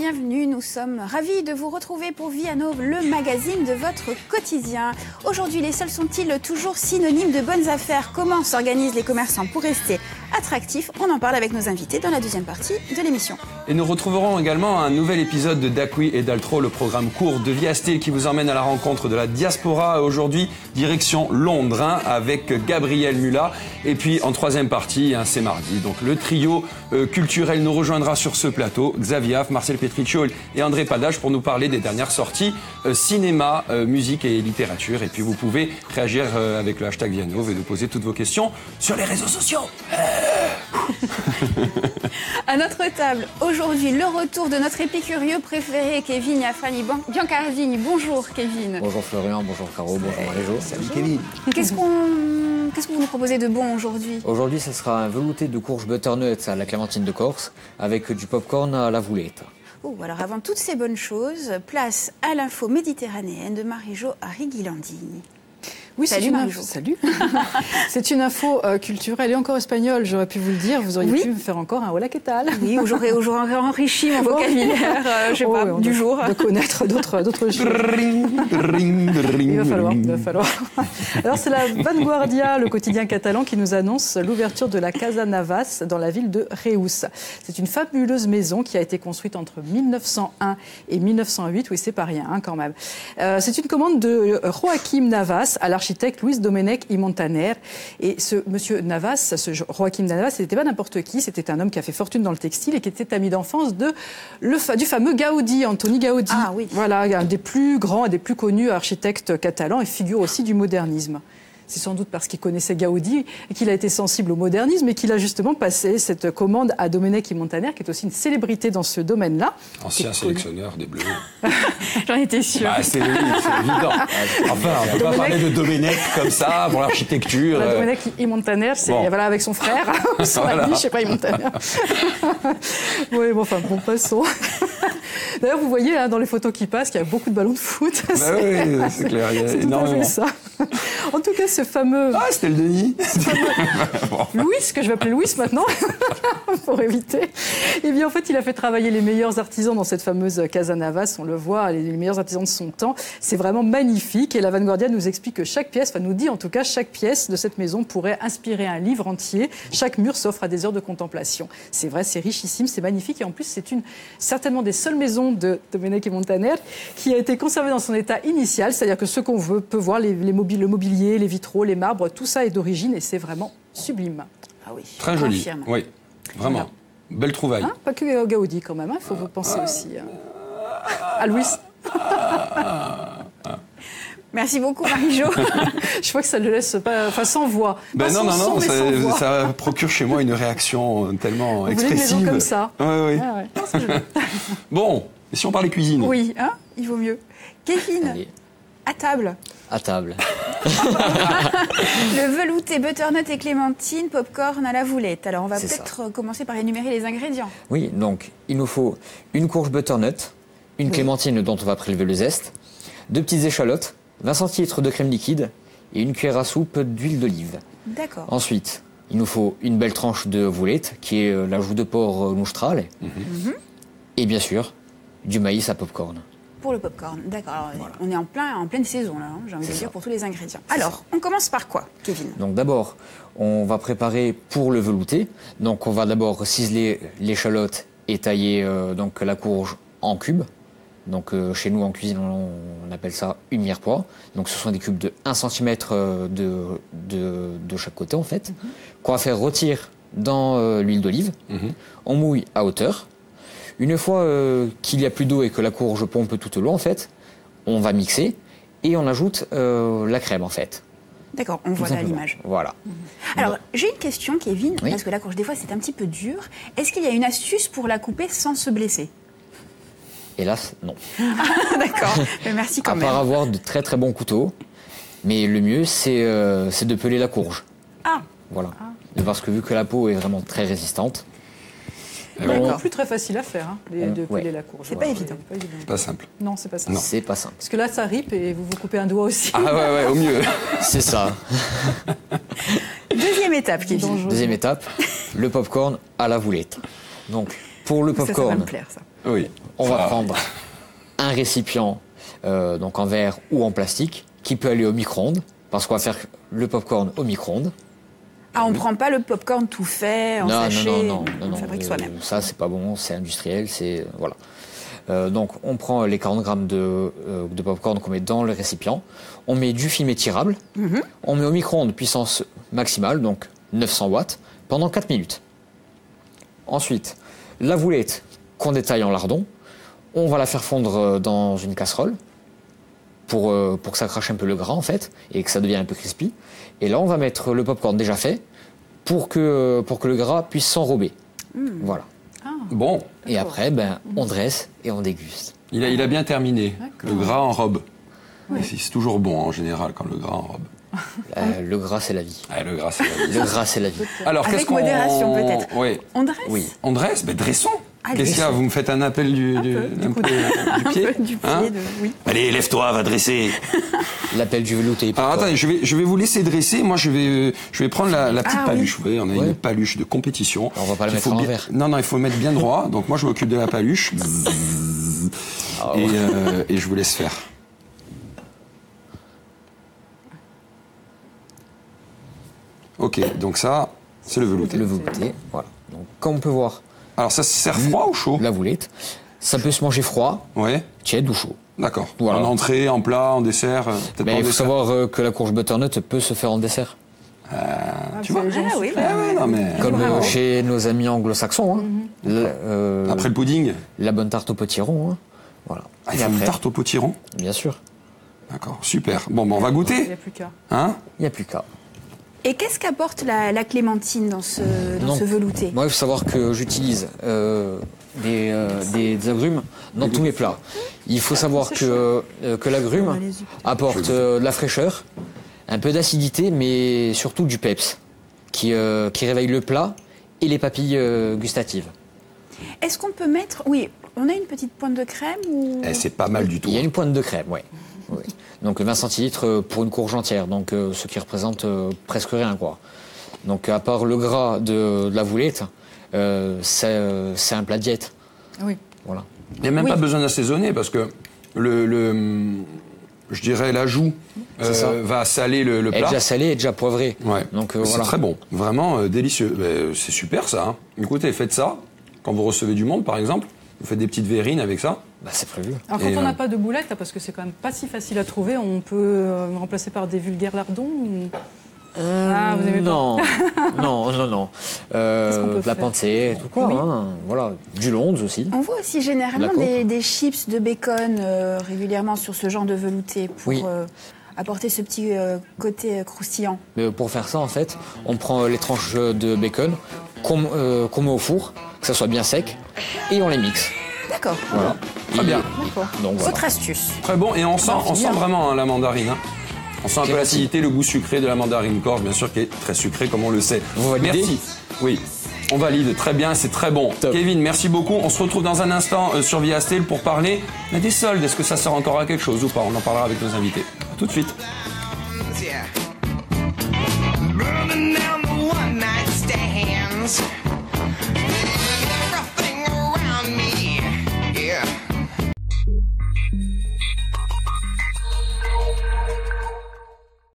bienvenue. Nous sommes ravis de vous retrouver pour Viano, le magazine de votre quotidien. Aujourd'hui, les soldes sont-ils toujours synonymes de bonnes affaires? Comment s'organisent les commerçants pour rester attractifs? On en parle avec nos invités dans la deuxième partie de l'émission. Et nous retrouverons également un nouvel épisode de Daqui et d'Altro, le programme court de Via Style qui vous emmène à la rencontre de la diaspora. Aujourd'hui, direction Londres avec Gabriel Mula. Et puis en troisième partie, c'est mardi. Donc le trio culturel nous rejoindra sur ce plateau. Xavier Haff, Marcel Petriccio et André Padage pour nous parler des dernières sorties cinéma, musique et littérature. Et puis vous pouvez réagir avec le hashtag Viano et nous poser toutes vos questions sur les réseaux sociaux. À notre table, aujourd'hui, le retour de notre épicurieux préféré, Kevin Afrani Biancardini. Bonjour Kevin. Bonjour Florian, bonjour Caro, bonjour Marie-Jo. Salut Kevin. Qu'est-ce que vous nous proposez de bon aujourd'hui? Aujourd'hui, ce sera un velouté de courge butternut à la clémentine de Corse avec du popcorn à la voulette. Alors avant toutes ces bonnes choses, place à l'info méditerranéenne de Marie-Jo Arriguilandini. Oui, salut Marie-Jo. Salut. C'est une info culturelle et encore espagnole, j'aurais pu vous le dire. Vous auriez pu me faire encore un hola que tal. Oui, ou j'aurais enrichi mon vocabulaire, je sais pas, du jour. De connaître d'autres choses. Il va falloir. Alors c'est la Vanguardia, le quotidien catalan, qui nous annonce l'ouverture de la Casa Navas dans la ville de Reus. C'est une fabuleuse maison qui a été construite entre 1901 et 1908. Oui, c'est pas rien quand même. C'est une commande de Joaquim Navas à l'architecte Luis Domènech y Montaner. Et ce monsieur Navas, ce Joaquim Navas, ce n'était pas n'importe qui, c'était un homme qui a fait fortune dans le textile et qui était ami d'enfance du fameux Gaudi, Antoni Gaudi. Ah oui. Voilà, un des plus grands et des plus connus architectes catalans et figure aussi du modernisme. C'est sans doute parce qu'il connaissait Gaudi et qu'il a été sensible au modernisme et qu'il a justement passé cette commande à Domènech y Montaner, qui est aussi une célébrité dans ce domaine-là. Ancien sélectionneur des Bleus. J'en étais sûre. C'est évident. Enfin, on ne peut pas parler de Domènech comme ça pour l'architecture. Domènech y Montaner, c'est voilà, avec son frère, son ami, je ne sais pas, y Montaner. Oui, bon, enfin, bon, passons. D'ailleurs, vous voyez dans les photos qui passent qu'il y a beaucoup de ballons de foot. Oui, c'est clair, il y a c'est énormément. tout à fait ça. En tout cas, ce fameux... Ah, c'était le Denis. Louis, que je vais appeler Louis maintenant, pour éviter. Eh bien, en fait, il a fait travailler les meilleurs artisans dans cette fameuse Casa Navas. On le voit, les meilleurs artisans de son temps. C'est vraiment magnifique. Et la Vanguardia nous explique que chaque pièce, enfin nous dit en tout cas, chaque pièce de cette maison pourrait inspirer un livre entier. Chaque mur s'offre à des heures de contemplation. C'est vrai, c'est richissime, c'est magnifique. Et en plus, c'est certainement des seules maisons de Domènech y Montaner qui a été conservée dans son état initial. C'est-à-dire que ce qu'on peut voir, le mobilier, les vitraux, les marbres, tout ça est d'origine et c'est vraiment sublime. Ah oui. Très joli. Oui, vraiment. Voilà. Belle trouvaille. Pas que Gaudi quand même, il faut vous penser aussi à Louis. Merci beaucoup Marie-Jo. Je vois que ça ne le laisse pas, sans voix. Non, ça procure chez moi une réaction tellement expressive. Vous voulez une maison comme ça? Oui. Ah ouais. C'est joli. Bon, et si on parlait cuisine? Oui, il vaut mieux. Kevin, allez. À table. À table. Le velouté, butternut et clémentine, popcorn à la voulette. Alors on va peut-être commencer par énumérer les ingrédients. Oui, donc il nous faut une courge butternut, une clémentine dont on va prélever le zeste, 2 petites échalotes, 20 centilitres de crème liquide et une cuillère à soupe d'huile d'olive. D'accord. Ensuite, il nous faut une belle tranche de voulette, qui est la joue de porc moustrale. Et bien sûr, du maïs à popcorn. Pour le popcorn, d'accord. Voilà. On est en pleine saison, là, j'ai envie de dire, pour tous les ingrédients. Alors, on commence par quoi, Kevin? Donc d'abord, on va préparer pour le velouté. Donc on va d'abord ciseler l'échalote et tailler donc la courge en cubes. Donc chez nous en cuisine, on appelle ça une mirepoix. Donc ce sont des cubes de 1 cm de chaque côté en fait. Qu'on va faire rôtir dans l'huile d'olive. On mouille à hauteur. Une fois qu'il n'y a plus d'eau et que la courge pompe tout au long, en fait, on va mixer et on ajoute la crème, en fait. D'accord, on voit là l'image. Voilà. Alors, j'ai une question, Kevin, parce que la courge, des fois, c'est un petit peu dur. Est-ce qu'il y a une astuce pour la couper sans se blesser? Hélas, non. D'accord, mais merci quand même. À part avoir de très très bons couteaux, mais le mieux, c'est de peler la courge. Ah. Voilà. Parce que vu que la peau est vraiment très résistante, Non plus très facile à faire, de peler la courge. C'est pas évident. Pas simple. Non, c'est pas simple. C'est pas simple. Parce que là, ça ripe et vous vous coupez un doigt aussi. Ah ouais, au mieux. C'est ça. Deuxième étape, Kevin. Deuxième étape, le popcorn à la voulette. Donc, Pour le Ça va popcorn, me plaire, ça. Oui. on va prendre un récipient, donc en verre ou en plastique, qui peut aller au micro-ondes, parce qu'on va faire le popcorn au micro-ondes. Ah, on ne prend pas le popcorn tout fait, en sachet, on le fabrique soi-même. Ça, c'est pas bon, c'est industriel, c'est... Voilà. Donc, on prend les 40 grammes de popcorn qu'on met dans le récipient. On met du film étirable. On met au micro-ondes puissance maximale, donc 900 watts, pendant 4 minutes. Ensuite, la boulette qu'on détaille en lardons, on va la faire fondre dans une casserole pour que ça crache un peu le gras, en fait, et que ça devienne un peu crispy. Et là, on va mettre le popcorn déjà fait pour que le gras puisse s'enrober. Voilà. Bon, Et après, on dresse et on déguste. il a bien terminé. Le gras en robe. C'est toujours bon en général quand le gras en robe. Le gras, c'est la vie. Ah, le gras, c'est la vie. Le gras, c'est la vie. Alors, Avec qu'est-ce qu'on... modération, peut-être. Oui. On dresse Oui. On dresse? Dressons. Allez. Qu'est-ce qu'il y a? Vous me faites un appel du pied? Un peu du pied, Hein oui. Allez, lève-toi, va dresser. L'appel du velouté. Alors attendez, je vais vous laisser dresser. Moi, je vais prendre la petite paluche. Vous voyez, on a une paluche de compétition. On va pas la Il mettre faut à bien- l'envers. Non, il faut le mettre bien droit. Donc moi, je m'occupe de la paluche. Et je vous laisse faire. Ok, donc ça, c'est le velouté. Le velouté, voilà. Donc, comme on peut voir, Alors ça se sert froid ou chaud? la boulette, ça peut se manger froid, Ouais, tiède ou chaud. d'accord. Voilà. En entrée, en plat, en dessert, peut-être pas Mais en il faut dessert. savoir que la courge butternut peut se faire en dessert. Tu vois? Ah oui, Ah ouais, non mais... Comme Bravo. chez nos amis anglo-saxons. Hein. Après le pudding, La bonne tarte au potiron. Hein. Voilà. il Et y a une après, tarte au potiron. bien sûr, D'accord, super. Bon, on va Il n'y goûter. a plus qu'à. Hein? il n'y a plus qu'à. Et qu'est-ce qu'apporte la clémentine dans ce Non. velouté? Moi, il faut savoir que j'utilise des agrumes dans tous mes plats. Il faut savoir que l'agrume apporte de la fraîcheur, un peu d'acidité, mais surtout du peps, qui réveille le plat et les papilles gustatives. Est-ce qu'on peut mettre... Oui, on a une petite pointe de crème ou... Eh, c'est pas mal du tout. Il y a une pointe de crème, ouais. Oui. Donc 20 centilitres pour une courge entière, donc ce qui représente presque rien, quoi. Donc à part le gras de la boulette, c'est un plat diète. Oui. Voilà. Il n'y a même pas besoin d'assaisonner parce que je dirais l'ajout C'est ça. va saler le Elle est plat. déjà salée et déjà poivrée. Ouais. Donc C'est voilà. très bon, vraiment délicieux. C'est super ça. Hein. Écoutez, faites ça quand vous recevez du monde, par exemple. Vous faites des petites verrines avec ça. Bah, c'est prévu. Alors quand Et, on n'a pas de boulettes, parce que c'est quand même pas si facile à trouver, on peut remplacer par des vulgaires lardons ou... Ah, vous aimez pas? Non, non. Qu'est-ce qu'on peut De la faire? pancée, tout quoi. Oui. Hein. Voilà. Du londe aussi. On voit aussi généralement La coque. des chips de bacon régulièrement sur ce genre de velouté pour Oui. apporter ce petit côté croustillant. Mais pour faire ça, en fait, on prend les tranches de bacon qu'on met au four, que ça soit bien sec, et on les mixe. D'accord. Voilà. Très bien. Donc voilà. Autre astuce. Très bon. Et on sent vraiment hein, la mandarine. Hein. On sent un peu Merci. l'acidité, le goût sucré de la mandarine corse, bien sûr, qui est très sucré, comme on le sait. Vous validez? Merci. Oui. On valide, très bien, c'est très bon. Top. Kevin, merci beaucoup. On se retrouve dans un instant sur Viastel pour parler des soldes. Est-ce que ça sert encore à quelque chose ou pas? On en parlera avec nos invités. À tout de suite. Yeah. Running down